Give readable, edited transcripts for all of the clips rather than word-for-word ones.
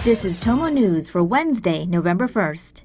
This is Tomo News for Wednesday, November 1st.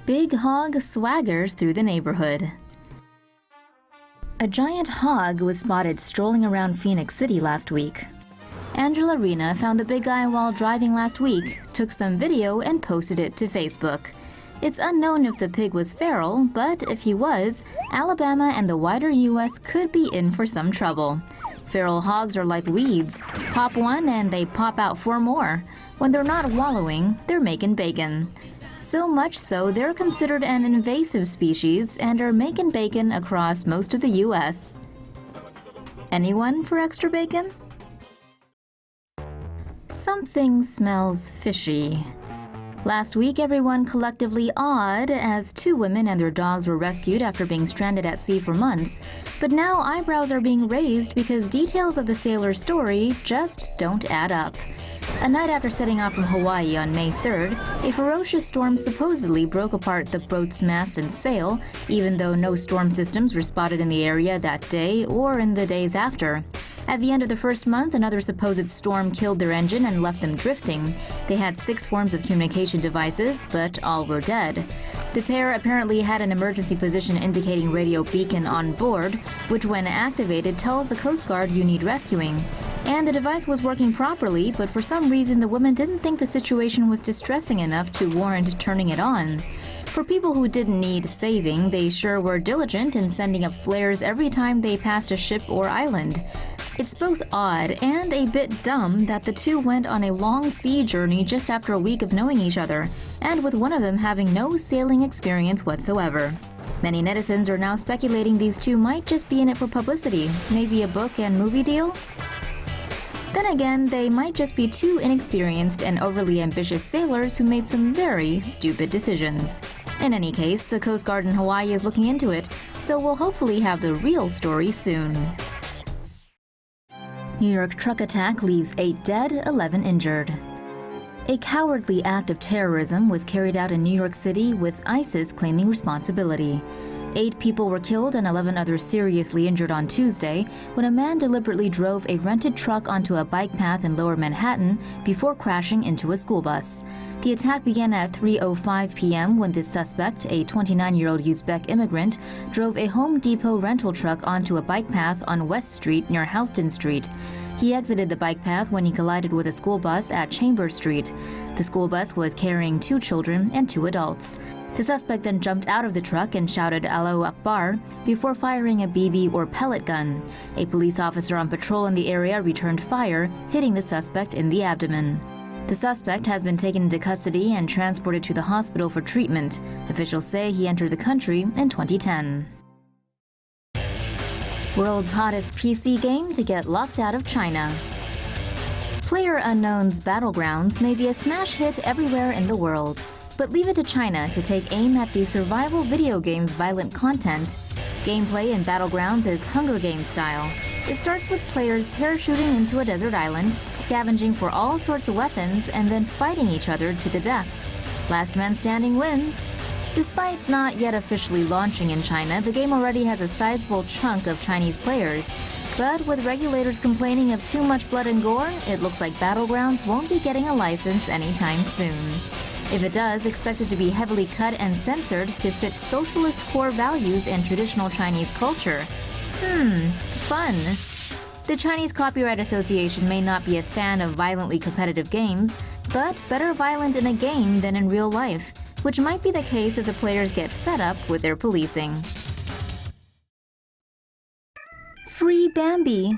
Big hog swaggers through the neighborhood. A giant hog was spotted strolling around Phoenix City last week. Angela Rena found the big guy while driving last week, took some video and posted it to Facebook. It's unknown if the pig was feral, but if he was, Alabama and the wider U.S. could be in for some trouble. Feral hogs are like weeds. Pop one and they pop out 4 more. When they're not wallowing, they're making bacon. So much so they're considered an invasive species and are making bacon across most of the U.S. Anyone for extra bacon? Something smells fishy. Last week, everyone collectively awed as 2 women and their dogs were rescued after being stranded at sea for months. But now eyebrows are being raised because details of the sailor's story just don't add up. A night after setting off from Hawaii on May 3rd, a ferocious storm supposedly broke apart the boat's mast and sail, even though no storm systems were spotted in the area that day or in the days after. At the end of the first month, another supposed storm killed their engine and left them drifting. They had 6 forms of communication devices, but all were dead. The pair apparently had an emergency position indicating radio beacon on board, which when activated tells the Coast Guard you need rescuing. And the device was working properly, but for some reason the woman didn't think the situation was distressing enough to warrant turning it on. For people who didn't need saving, they sure were diligent in sending up flares every time they passed a ship or island. It's both odd and a bit dumb that the 2 went on a long sea journey just after a week of knowing each other, and with one of them having no sailing experience whatsoever. Many netizens are now speculating these 2 might just be in it for publicity, maybe a book and movie deal? Then again, they might just be 2 inexperienced and overly ambitious sailors who made some very stupid decisions. In any case, the Coast Guard in Hawaii is looking into it, so we'll hopefully have the real story soon. New York truck attack leaves 8 dead, 11 injured. A cowardly act of terrorism was carried out in New York City with ISIS claiming responsibility. 8 people were killed and 11 others seriously injured on Tuesday when a man deliberately drove a rented truck onto a bike path in Lower Manhattan before crashing into a school bus. The attack began at 3:05 p.m. when the suspect, a 29-year-old Uzbek immigrant, drove a Home Depot rental truck onto a bike path on West Street near Houston Street. He exited the bike path when he collided with a school bus at Chambers Street. The school bus was carrying 2 children and 2 adults. The suspect then jumped out of the truck and shouted Allahu Akbar before firing a BB or pellet gun. A police officer on patrol in the area returned fire, hitting the suspect in the abdomen. The suspect has been taken into custody and transported to the hospital for treatment. Officials say he entered the country in 2010. World's hottest PC game to get locked out of China. PlayerUnknown's Battlegrounds may be a smash hit everywhere in the world. But leave it to China to take aim at the survival video game's violent content. Gameplay in Battlegrounds is Hunger Games style. It starts with players parachuting into a desert island, scavenging for all sorts of weapons, and then fighting each other to the death. Last man standing wins. Despite not yet officially launching in China, the game already has a sizable chunk of Chinese players. But with regulators complaining of too much blood and gore, it looks like Battlegrounds won't be getting a license anytime soon. If it does, expect it to be heavily cut and censored to fit socialist core values and traditional Chinese culture. Fun. The Chinese Copyright Association may not be a fan of violently competitive games, but better violent in a game than in real life, which might be the case if the players get fed up with their policing. Free Bambi.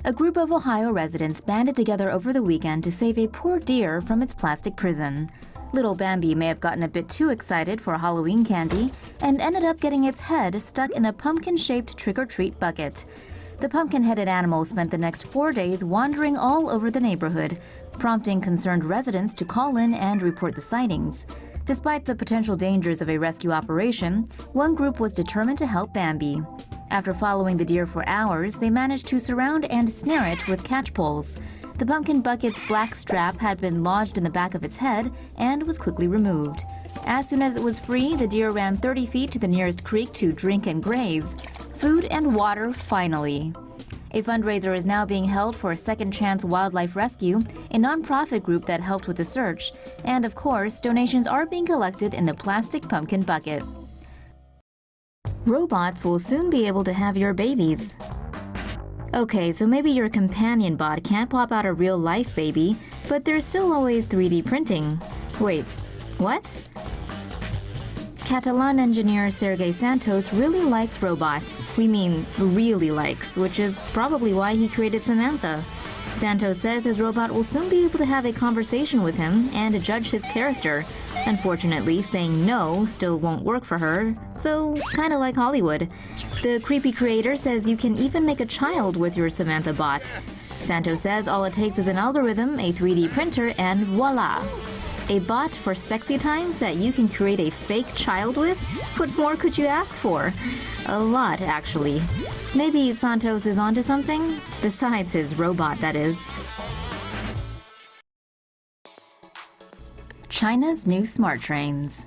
A group of Ohio residents banded together over the weekend to save a poor deer from its plastic prison. Little Bambi may have gotten a bit too excited for Halloween candy and ended up getting its head stuck in a pumpkin-shaped trick-or-treat bucket. The pumpkin-headed animal spent the next 4 days wandering all over the neighborhood, prompting concerned residents to call in and report the sightings. Despite the potential dangers of a rescue operation, one group was determined to help Bambi. After following the deer for hours, they managed to surround and snare it with catch poles. The pumpkin bucket's black strap had been lodged in the back of its head and was quickly removed. As soon as it was free, the deer ran 30 feet to the nearest creek to drink and graze. Food and water finally. A fundraiser is now being held for Second Chance Wildlife Rescue, a non-profit group that helped with the search. And of course, donations are being collected in the plastic pumpkin bucket. Robots will soon be able to have your babies. Okay, so maybe your companion bot can't pop out a real-life baby, but there's still always 3D printing. Wait, what? Catalan engineer Sergei Santos really likes robots. We mean really likes, which is probably why he created Samantha. Santos says his robot will soon be able to have a conversation with him and judge his character. Unfortunately, saying no still won't work for her, so kinda like Hollywood. The creepy creator says you can even make a child with your Samantha bot. Santos says all it takes is an algorithm, a 3D printer, and voila! A bot for sexy times that you can create a fake child with? What more could you ask for? A lot, actually. Maybe Santos is onto something? Besides his robot, that is. China's new smart trains.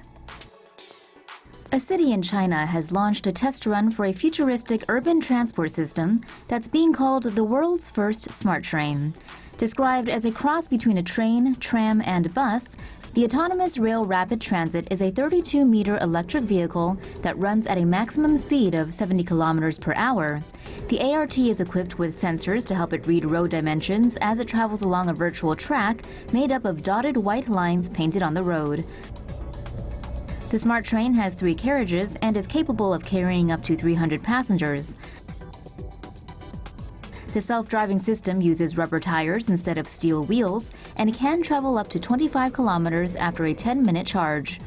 A city in China has launched a test run for a futuristic urban transport system that's being called the world's first smart train. Described as a cross between a train, tram, and bus, the autonomous rail rapid transit is a 32-meter electric vehicle that runs at a maximum speed of 70 kilometers per hour. The ART is equipped with sensors to help it read road dimensions as it travels along a virtual track made up of dotted white lines painted on the road. The smart train has 3 carriages and is capable of carrying up to 300 passengers. The self-driving system uses rubber tires instead of steel wheels and can travel up to 25 kilometers after a 10-minute charge.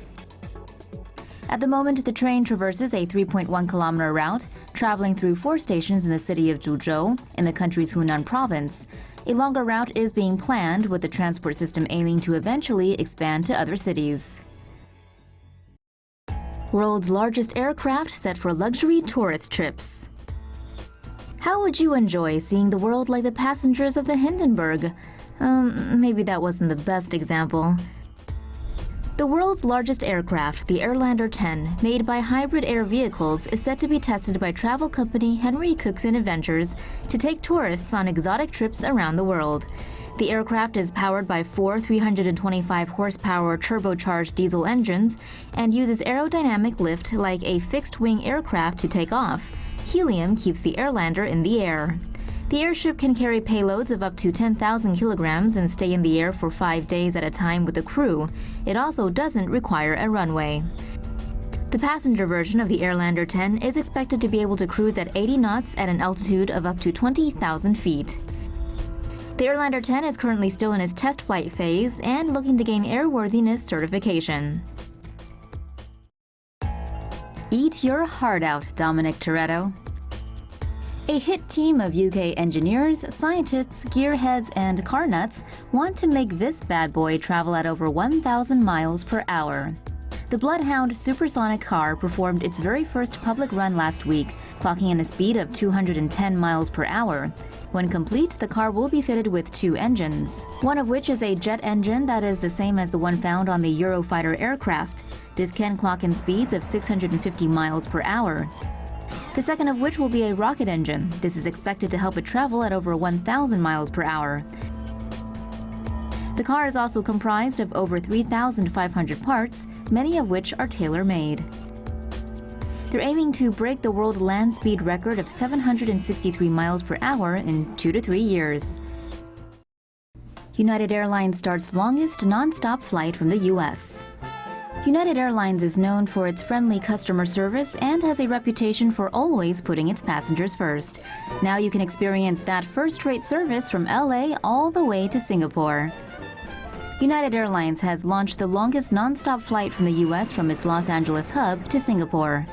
At the moment, the train traverses a 3.1-kilometer route, traveling through 4 stations in the city of Zhuzhou in the country's Hunan province. A longer route is being planned, with the transport system aiming to eventually expand to other cities. World's largest aircraft set for luxury tourist trips. How would you enjoy seeing the world like the passengers of the Hindenburg? Maybe that wasn't the best example. The world's largest aircraft, the Airlander 10, made by Hybrid Air Vehicles, is set to be tested by travel company Henry Cookson Adventures to take tourists on exotic trips around the world. The aircraft is powered by 4 325-horsepower turbocharged diesel engines and uses aerodynamic lift like a fixed-wing aircraft to take off. Helium keeps the Airlander in the air. The airship can carry payloads of up to 10,000 kilograms and stay in the air for 5 days at a time with a crew. It also doesn't require a runway. The passenger version of the Airlander 10 is expected to be able to cruise at 80 knots at an altitude of up to 20,000 feet. The Airlander 10 is currently still in its test flight phase and looking to gain airworthiness certification. Eat your heart out, Dominic Toretto. A hit team of UK engineers, scientists, gearheads, and car nuts want to make this bad boy travel at over 1,000 miles per hour. The Bloodhound supersonic car performed its very first public run last week, clocking in a speed of 210 miles per hour. When complete, the car will be fitted with 2 engines, one of which is a jet engine that is the same as the one found on the Eurofighter aircraft. This can clock in speeds of 650 miles per hour. The second of which will be a rocket engine. This is expected to help it travel at over 1,000 miles per hour. The car is also comprised of over 3,500 parts, many of which are tailor-made. They're aiming to break the world land speed record of 763 miles per hour in 2 to 3 years. United Airlines starts longest non-stop flight from the U.S. United Airlines is known for its friendly customer service and has a reputation for always putting its passengers first. Now you can experience that first-rate service from LA all the way to Singapore. United Airlines has launched the longest non-stop flight from the U.S. from its Los Angeles hub to Singapore.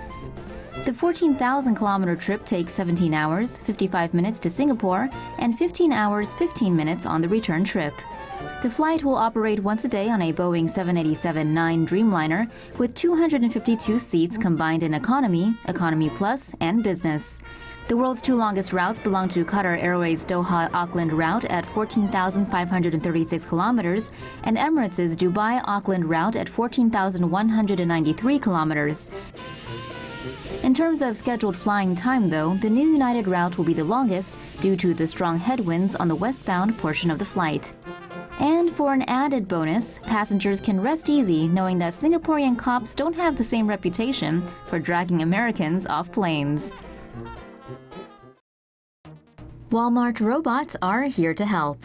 The 14,000-kilometer trip takes 17 hours, 55 minutes to Singapore, and 15 hours, 15 minutes on the return trip. The flight will operate once a day on a Boeing 787-9 Dreamliner with 252 seats combined in Economy, Economy Plus, and Business. The world's 2 longest routes belong to Qatar Airways' Doha-Auckland route at 14,536 kilometers and Emirates' Dubai-Auckland route at 14,193 kilometers. In terms of scheduled flying time, though, the new United route will be the longest due to the strong headwinds on the westbound portion of the flight. And for an added bonus, passengers can rest easy knowing that Singaporean cops don't have the same reputation for dragging Americans off planes. Walmart robots are here to help.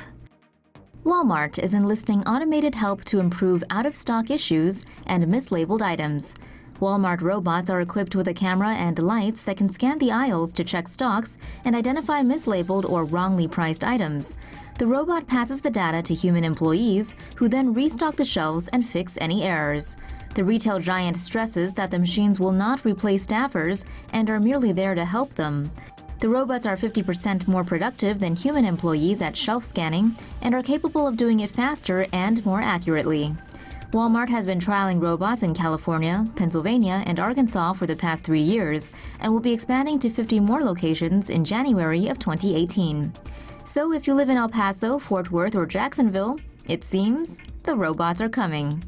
Walmart is enlisting automated help to improve out-of-stock issues and mislabeled items. Walmart robots are equipped with a camera and lights that can scan the aisles to check stocks and identify mislabeled or wrongly priced items. The robot passes the data to human employees, who then restock the shelves and fix any errors. The retail giant stresses that the machines will not replace staffers and are merely there to help them. The robots are 50% more productive than human employees at shelf scanning and are capable of doing it faster and more accurately. Walmart has been trialing robots in California, Pennsylvania, and Arkansas for the past 3 years and will be expanding to 50 more locations in January of 2018. So if you live in El Paso, Fort Worth, or Jacksonville, it seems the robots are coming.